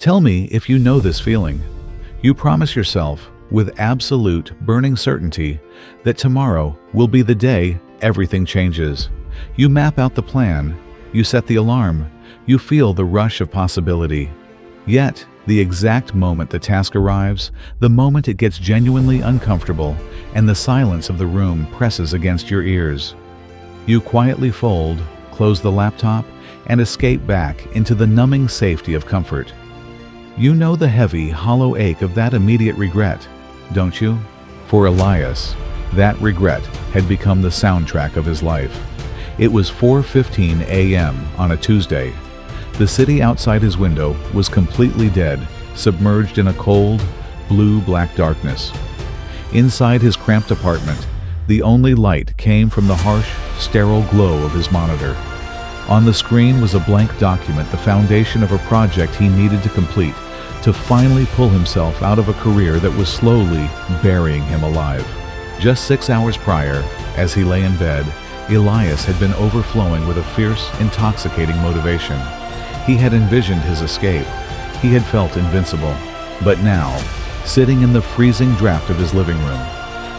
Tell me if you know this feeling. You promise yourself, with absolute, burning certainty, that tomorrow will be the day everything changes. You map out the plan, you set the alarm, you feel the rush of possibility. Yet, the exact moment the task arrives, the moment it gets genuinely uncomfortable, and the silence of the room presses against your ears, you quietly fold, close the laptop, and escape back into the numbing safety of comfort. You know the heavy, hollow ache of that immediate regret, don't you? For Elias, that regret had become the soundtrack of his life. It was 4:15 a.m. on a Tuesday. The city outside his window was completely dead, submerged in a cold, blue-black darkness. Inside his cramped apartment, the only light came from the harsh, sterile glow of his monitor. On the screen was a blank document, the foundation of a project he needed to complete, to finally pull himself out of a career that was slowly burying him alive. Just 6 hours prior, as he lay in bed, Elias had been overflowing with a fierce, intoxicating motivation. He had envisioned his escape. He had felt invincible. But now, sitting in the freezing draft of his living room,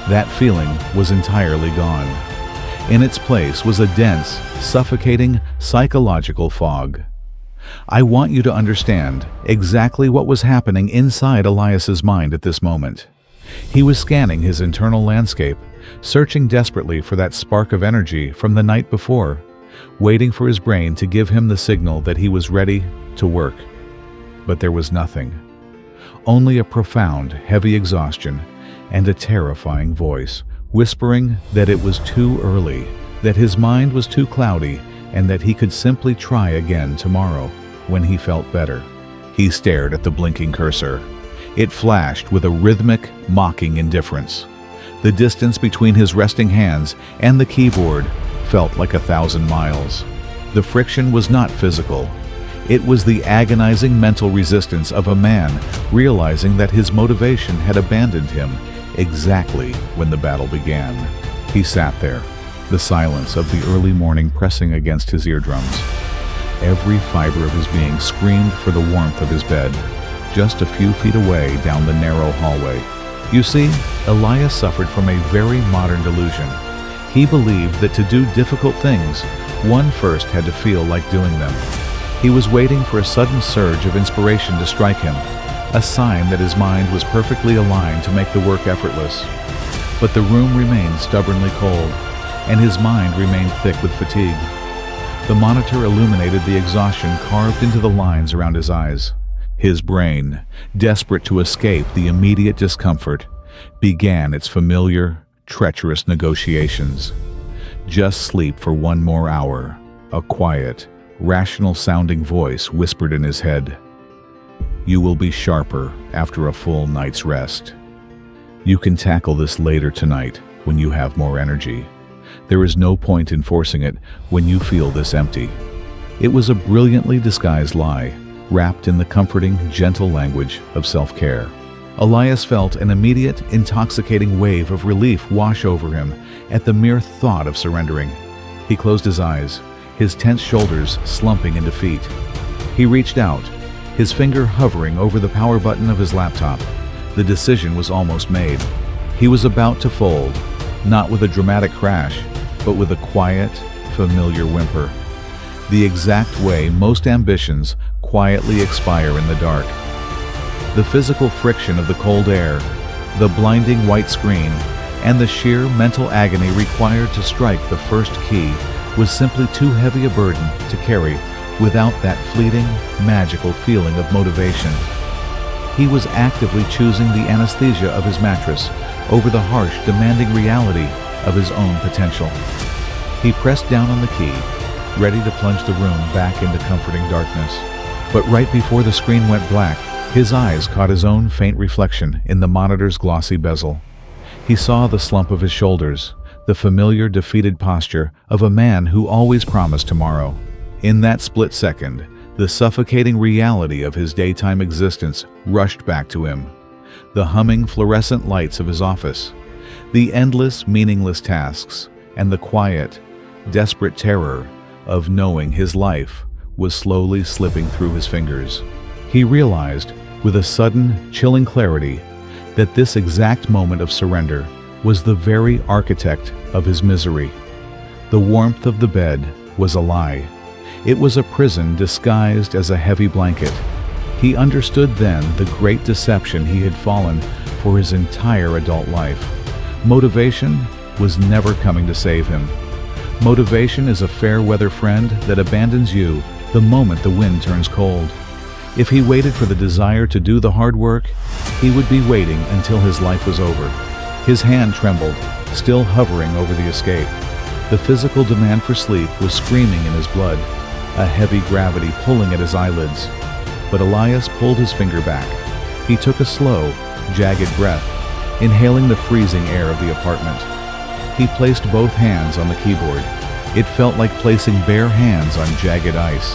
that feeling was entirely gone. In its place was a dense, suffocating, psychological fog. I want you to understand exactly what was happening inside Elias's mind at this moment. He was scanning his internal landscape, searching desperately for that spark of energy from the night before, waiting for his brain to give him the signal that he was ready to work. But there was nothing. Only a profound, heavy exhaustion and a terrifying voice whispering that it was too early, that his mind was too cloudy, and that he could simply try again tomorrow when he felt better. He stared at the blinking cursor. It flashed with a rhythmic, mocking indifference. The distance between his resting hands and the keyboard felt like 1,000 miles. The friction was not physical. It was the agonizing mental resistance of a man realizing that his motivation had abandoned him exactly when the battle began. He sat there, the silence of the early morning pressing against his eardrums. Every fiber of his being screamed for the warmth of his bed, just a few feet away down the narrow hallway. You see, Elias suffered from a very modern delusion. He believed that to do difficult things, one first had to feel like doing them. He was waiting for a sudden surge of inspiration to strike him, a sign that his mind was perfectly aligned to make the work effortless. But the room remained stubbornly cold, and his mind remained thick with fatigue. The monitor illuminated the exhaustion carved into the lines around his eyes. His brain, desperate to escape the immediate discomfort, began its familiar, treacherous negotiations. Just sleep for one more hour, a quiet, rational-sounding voice whispered in his head. You will be sharper after a full night's rest. You can tackle this later tonight when you have more energy. There is no point in forcing it when you feel this empty. It was a brilliantly disguised lie, wrapped in the comforting, gentle language of self-care. Elias felt an immediate, intoxicating wave of relief wash over him at the mere thought of surrendering. He closed his eyes, his tense shoulders slumping in defeat. He reached out, his finger hovering over the power button of his laptop. The decision was almost made. He was about to fold, not with a dramatic crash, but with a quiet, familiar whimper. The exact way most ambitions quietly expire in the dark. The physical friction of the cold air, the blinding white screen, and the sheer mental agony required to strike the first key was simply too heavy a burden to carry without that fleeting, magical feeling of motivation. He was actively choosing the anesthesia of his mattress over the harsh, demanding reality of his own potential. He pressed down on the key, ready to plunge the room back into comforting darkness. But right before the screen went black, his eyes caught his own faint reflection in the monitor's glossy bezel. He saw the slump of his shoulders, the familiar defeated posture of a man who always promised tomorrow. In that split second, the suffocating reality of his daytime existence rushed back to him. The humming fluorescent lights of his office, the endless, meaningless tasks, and the quiet, desperate terror of knowing his life was slowly slipping through his fingers. He realized, with a sudden, chilling clarity, that this exact moment of surrender was the very architect of his misery. The warmth of the bed was a lie. It was a prison disguised as a heavy blanket. He understood then the great deception he had fallen for his entire adult life. Motivation was never coming to save him. Motivation is a fair-weather friend that abandons you the moment the wind turns cold. If he waited for the desire to do the hard work, he would be waiting until his life was over. His hand trembled, still hovering over the escape. The physical demand for sleep was screaming in his blood, a heavy gravity pulling at his eyelids. But Elias pulled his finger back. He took a slow, jagged breath, inhaling the freezing air of the apartment. He placed both hands on the keyboard. It felt like placing bare hands on jagged ice.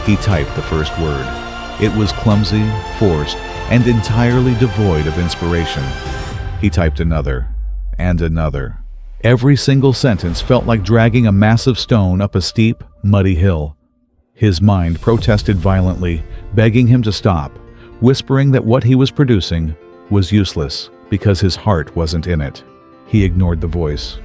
He typed the first word. It was clumsy, forced, and entirely devoid of inspiration. He typed another, and another. Every single sentence felt like dragging a massive stone up a steep, muddy hill. His mind protested violently, begging him to stop, whispering that what he was producing was useless because his heart wasn't in it. He ignored the voice.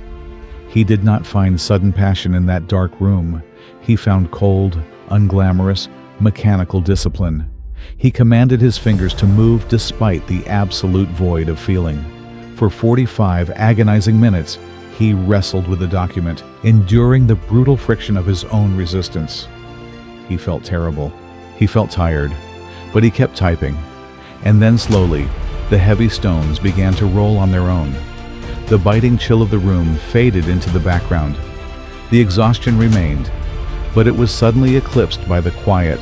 He did not find sudden passion in that dark room. He found cold, unglamorous, mechanical discipline. He commanded his fingers to move despite the absolute void of feeling. For 45 agonizing minutes, he wrestled with the document, enduring the brutal friction of his own resistance. He felt terrible. He felt tired, but he kept typing. And then slowly, the heavy stones began to roll on their own. The biting chill of the room faded into the background. The exhaustion remained, but it was suddenly eclipsed by the quiet,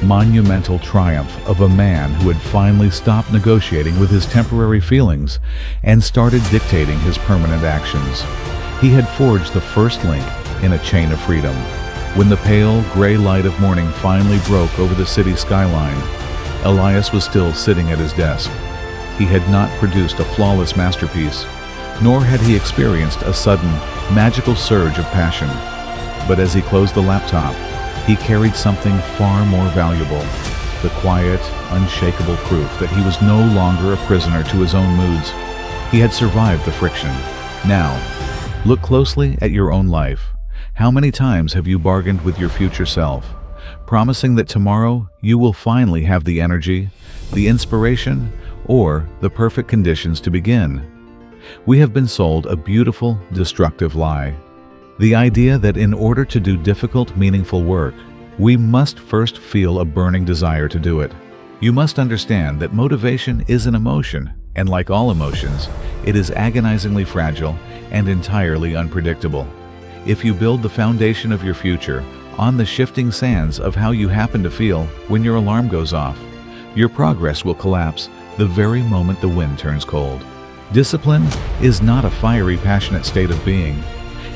monumental triumph of a man who had finally stopped negotiating with his temporary feelings and started dictating his permanent actions. He had forged the first link in a chain of freedom. When the pale, gray light of morning finally broke over the city skyline, Elias was still sitting at his desk. He had not produced a flawless masterpiece, nor had he experienced a sudden, magical surge of passion. But as he closed the laptop, he carried something far more valuable, the quiet, unshakable proof that he was no longer a prisoner to his own moods. He had survived the friction. Now, look closely at your own life. How many times have you bargained with your future self, promising that tomorrow you will finally have the energy, the inspiration, or the perfect conditions to begin? We have been sold a beautiful, destructive lie. The idea that in order to do difficult, meaningful work, we must first feel a burning desire to do it. You must understand that motivation is an emotion, and like all emotions, it is agonizingly fragile and entirely unpredictable. If you build the foundation of your future on the shifting sands of how you happen to feel when your alarm goes off, your progress will collapse the very moment the wind turns cold. Discipline is not a fiery, passionate state of being.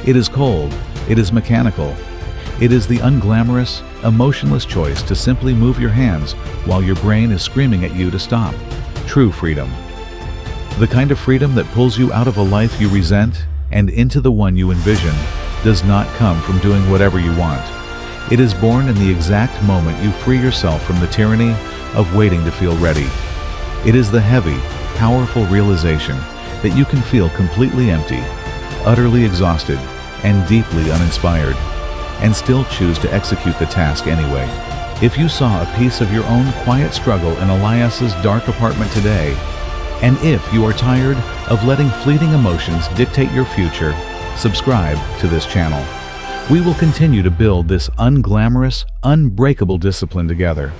It is cold, it is mechanical. It is the unglamorous, emotionless choice to simply move your hands while your brain is screaming at you to stop. True freedom. The kind of freedom that pulls you out of a life you resent and into the one you envision does not come from doing whatever you want. It is born in the exact moment you free yourself from the tyranny of waiting to feel ready. It is the heavy, powerful realization that you can feel completely empty, utterly exhausted, and deeply uninspired, and still choose to execute the task anyway. If you saw a piece of your own quiet struggle in Elias's dark apartment today, and if you are tired of letting fleeting emotions dictate your future, subscribe to this channel. We will continue to build this unglamorous, unbreakable discipline together.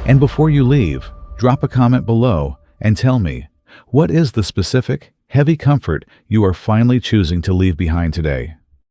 And before you leave, drop a comment below and tell me, what is the specific, heavy comfort you are finally choosing to leave behind today?